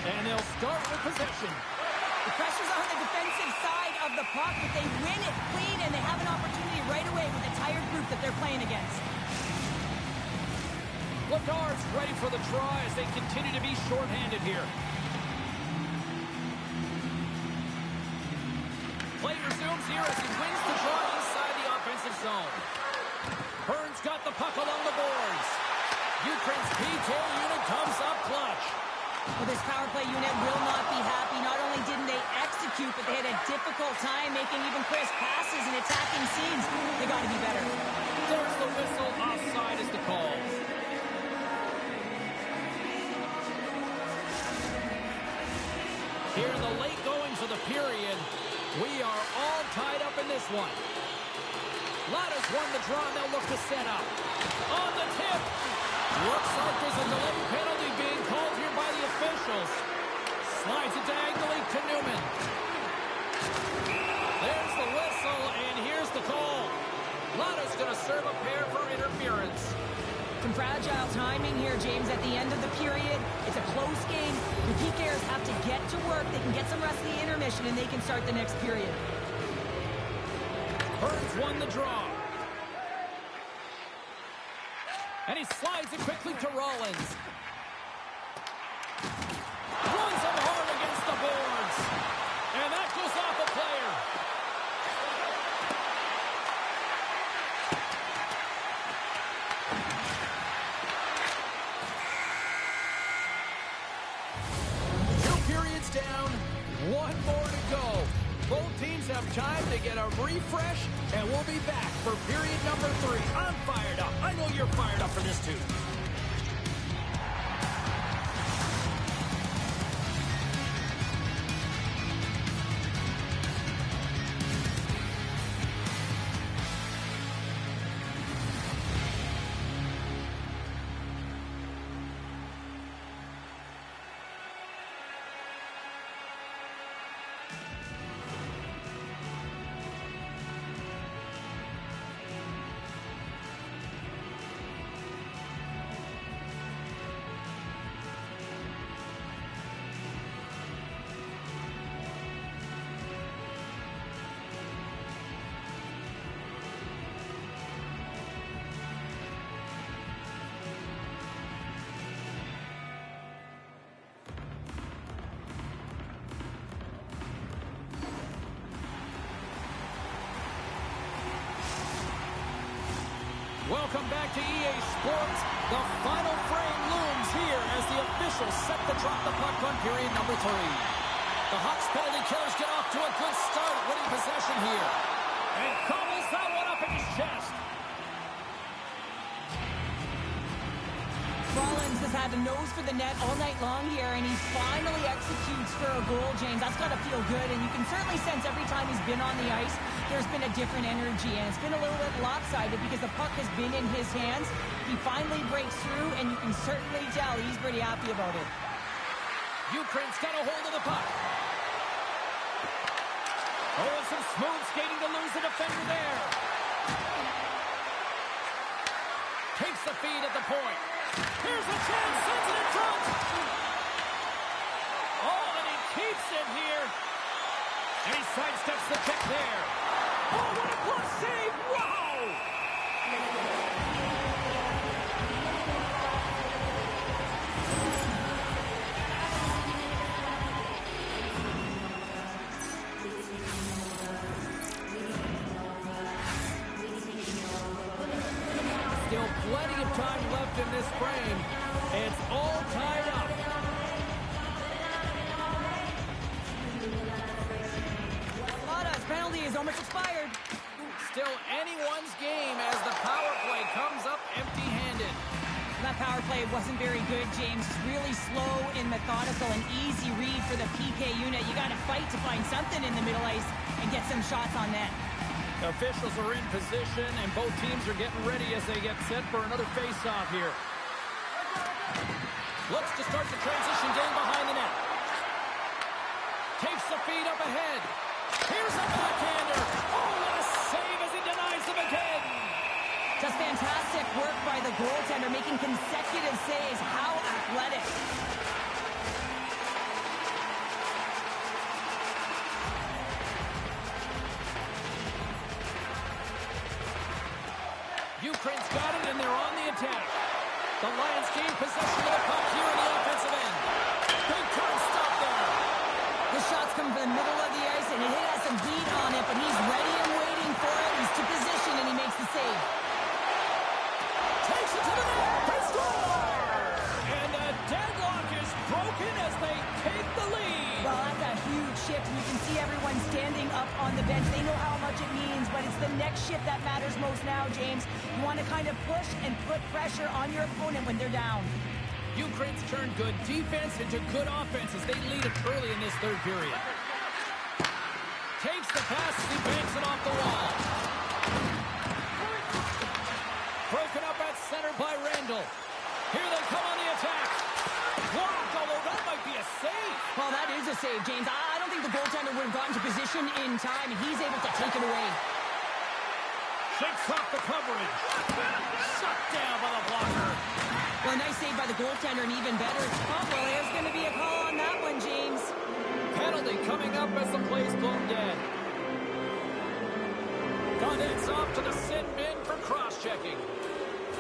And they'll start with possession. The pressure's on the defensive side of the puck, but they win it clean, and they have an opportunity right away with a tired group that they're playing against. Vladar's ready for the draw as they continue to be shorthanded here. Play resumes here as he wins the draw inside the offensive zone. Burns got the puck along the boards. Ukraine's PK unit comes up clutch. Well, this power play unit will not be happy. Not only didn't they execute, but they had a difficult time making even crisp passes and attacking scenes. They got to be better. There's the whistle. Offside is the call. Here in the late goings of the period, we are all tied up in this one. Lada's won the draw, and they'll look to set up. On the tip. Looks like there's a delayed penalty being called here by the officials. Slides it diagonally to Newman. There's the whistle, and here's the call. Lada's going to serve a pair for interference. Some fragile timing here, James, at the end of the period. It's a close game. The PKers have to get to work. They can get some rest in the intermission, and they can start the next period. Burns won the draw. And he slides it quickly to Rollins. Runs him hard against the boards. And that goes off a player. Two periods down, one more to go. Both teams have time to get a refresh, and we'll be back for period number 3. I'm fired up. I know you're fired up for this too. Welcome back to EA Sports. The final frame looms here as the officials set to drop the puck on period number 3. The Hawks penalty killers get off to a good start, winning possession here. And gobbles that one up in his chest. Rollins has had a nose for the net all night long here, and he finally executes for a goal, James. That's got to feel good, and you can certainly sense every time he's been on the ice, there's been a different energy, and it's been a little bit lopsided because the puck has been in his hands. He finally breaks through, and you can certainly tell he's pretty happy about it. Ukraine's got a hold of the puck. Oh, and some smooth skating to lose the defender there. Takes the feed at the point. Here's a chance, sends it in front. Oh, and he keeps it here. And he sidesteps the check there. Oh, what a plus save! Wow! Still plenty of time left in this frame. It's all tied up. Lada's penalty is almost expired. Still anyone's game as the power play comes up empty-handed. That power play wasn't very good, James. Really slow and methodical, an easy read for the PK unit. You got to fight to find something in the middle ice and get some shots on net. Officials are in position, and both teams are getting ready as they get set for another face-off here. Looks to start the transition game behind the net. Takes the feed up ahead. Here's a backhander. Oh, what a save as he denies them again. Just fantastic work by the goaltender, making consecutive saves. How athletic. Ukraine's got it, and they're on the attack. The Lions gain possession of the puck here in the offensive end. Big time stop there. The shots come from the middle of the ice, and it has some heat on it, but he's ready and waiting for it. He's to position, and he makes the save. Takes it to the net. They score! And the deadlock is broken as they take the lead. Well, that's a huge shift, and you can see everyone standing up on the bench. They know how much it means, but it's the next shift that matters most now, James. You want to kind of push and put pressure on your opponent when they're down. Ukraine's turned good defense into good offense as they lead it early in this third period. Takes the pass as he banks it off the wall. Broken up at center by Randall. Here they come on the attack. Blocked, although that might be a save. Well, that is a save, James. I don't think the goaltender would have gotten to position in time, and he's able to take it away. Shakes off the coverage. Shut down by the blocker. Well, nice save by the goaltender, and even better. Oh, well, there's going to be a call on that one, James. Penalty coming up as the play's blown dead. Condit's off to the sin bin for cross-checking.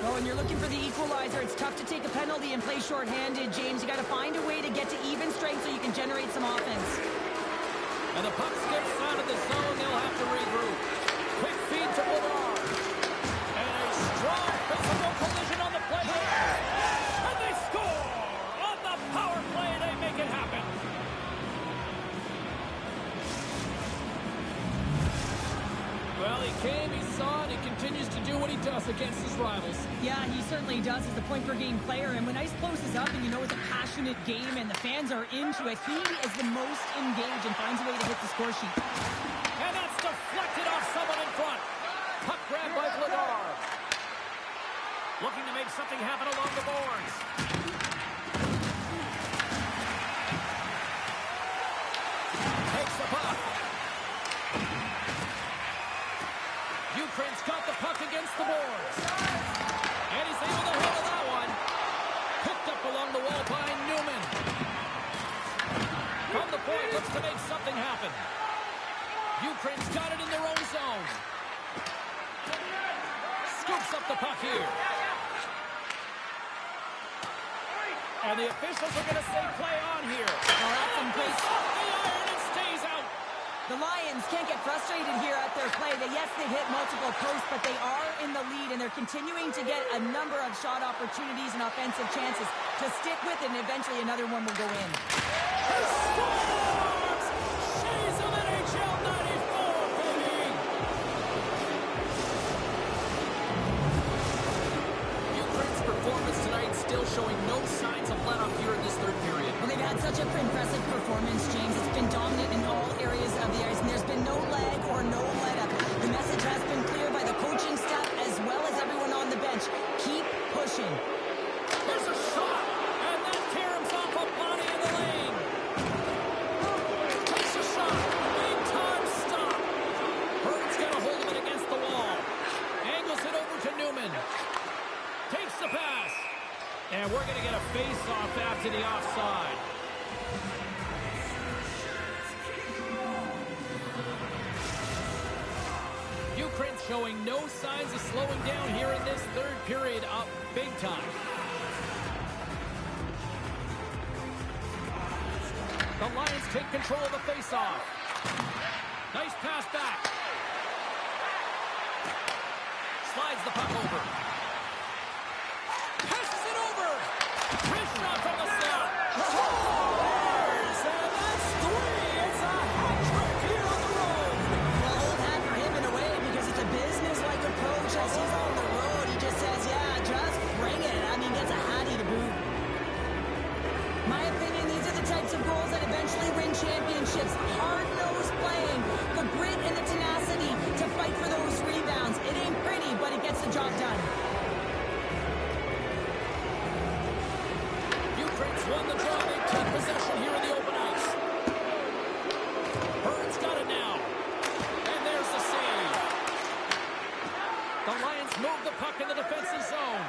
Oh, and you're looking for the equalizer. It's tough to take a penalty and play shorthanded, James. You got to find a way to get to even strength so you can generate some offense. And the puck skips out of the zone. They'll have to regroup. Quick feed to Bedard. And a strong physical collision on the play. And they score! On the power play, they make it happen. Well, he came, he saw it, he continues to do what he does against his rivals. Yeah, he certainly does as a point-per-game player. And when ice closes up and you know it's a passionate game and the fans are into it, he is the most engaged and finds a way to hit the score sheet. And that's deflected off someone in front. Puck grab by Bedard. Looking to make something happen along the boards. Takes the puck. Ukraine's got the puck against the boards. And he's able to handle that one. Picked up along the wall by Newman. From the point, looks to make something happen. Ukraine's got it in their own zone. Scoops up the puck here. And the officials are going to say play on here. Well, that's some great... Off the iron and stays out. The Lions can't get frustrated here at their play. Yes, they've hit multiple posts, but they are in the lead, and they're continuing to get a number of shot opportunities and offensive chances to stick with it, and eventually another one will go in. Shades of NHL 94, baby! Ukraine's performance tonight still showing no signs of let-up here in this third period. Well, they've had such an impressive performance, James. It's been dominant in all areas of the ice, and there's been no lag or no let-up. The message has been clear by the coaching staff as well as everyone on the bench. Keep pushing. There's a shot, and that caroms off a body in the lane. Takes a shot. Big time stop. Hurts got a hold of it against the wall. Angles it over to Newman. Takes the pass. And we're going to get a face-off after the offside. Ukraine showing no signs of slowing down here in this third period, up big time. The Lions take control of the face-off. Nice pass back. Slides the puck over. Passes it over. Wrist shot from the slot. Scores! And that's three. It's a hat trick here on the road. Well, old hat for him in a way because it's a business-like approach as he's on the road. He just says, yeah, just bring it. I mean, gets a hattie to boot. My opinion, these are the types of goals that eventually win championships. Hard-nosed playing, the grit and the tenacity to fight for those rebounds. It ain't pretty, but it gets the job done. Ukraine's won the draw. They take possession here in the open ice. Burns got it now. And there's the save. The Lions move the puck in the defensive zone.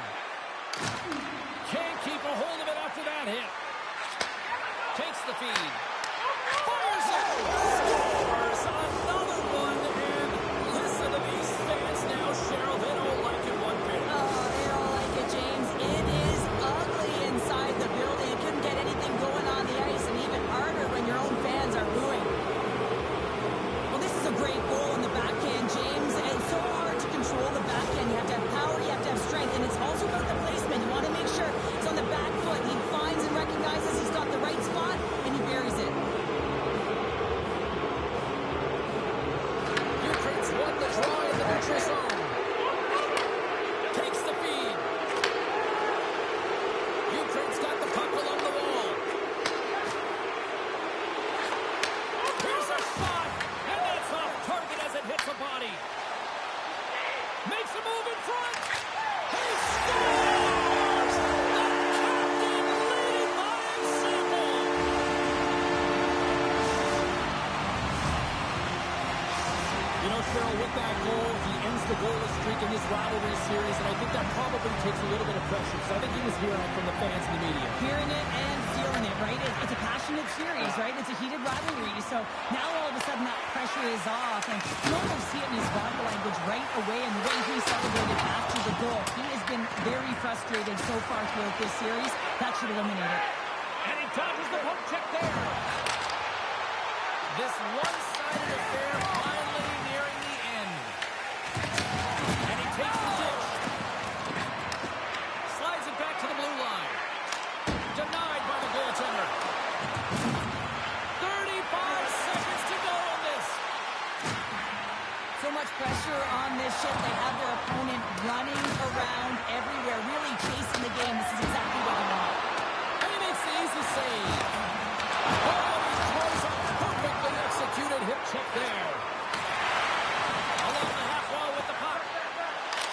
Can't keep a hold of it after that hit. Takes the feed. Fires it. Scores another one. And listen to these fans now, Cheryl. They don't like it one bit. Oh, they don't like it, James. It is ugly inside the building. You couldn't get anything going on the ice, and even harder when your own fans are booing. Well, this is a great goal in the backhand, James. And it's so hard to control the backhand. You have to have power, you have to have strength, and it's also about the placement. You want to make sure it's on the back foot. He finds and recognizes he's got the right spot, and he buries it. Ukraine's won the draw in the neutral zone. Takes the feed. Ukraine's got the puck along the wall. Here's a shot, and that's off target as it hits a body. Makes a move in front. He scores! The captain leading by example. You know, Cheryl, with that goal, he ends the goalless streak in this rivalry series, and I think that probably takes a little bit of pressure, because I think he was hearing it from the fans and the media. Hearing it and feeling it, right? It's a passionate series, right? It's a heated rivalry. So now all of a sudden that pressure is off, and you almost see it in his body language right away, and the way he celebrated after the goal. He has been very frustrated so far throughout this series. That should eliminate it. And he dodges the poke check there. This one-sided affair finally nearing the end. And he takes the dish. Slides it back to the blue line. Denied by the goaltender. 35 seconds to go on this. So much pressure on this shift. They have their opponent running around everywhere, really chasing the game. This is exactly what they want. And he makes the easy save. Oh, he throws a perfectly executed hip check there. Along the half wall with the puck.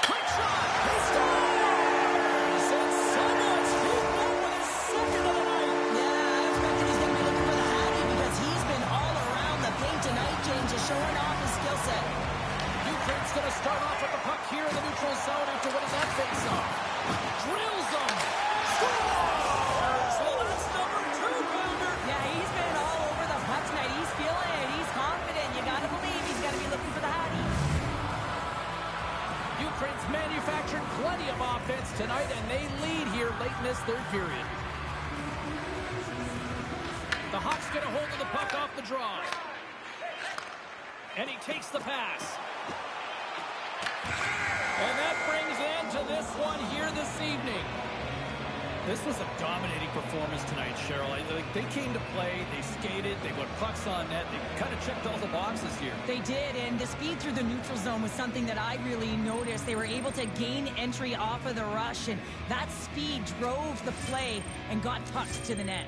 Quick shot. He scores! And someone's heating up with his second of the night. Yeah, I expect that he's going to be looking for the hattie because he's been all around the paint tonight, James, just showing off his skill set. Ukraine's going to start off with the puck here in the neutral zone after winning that face-off. Drills them. Scores! Well, that's number 2, Pounder. Yeah, he's been all over the puck tonight. He's feeling it. He's confident. You got to believe he's going to be looking for the hattie. Ukraine's manufactured plenty of offense tonight, and they lead here late in this third period. The Hawks get a hold of the puck off the draw. And he takes the pass. And that brings an end to this one here this evening. This was a dominating performance tonight, Cheryl. They came to play, they skated, they put pucks on net, they kind of checked all the boxes here. They did, and the speed through the neutral zone was something that I really noticed. They were able to gain entry off of the rush, and that speed drove the play and got pucks to the net.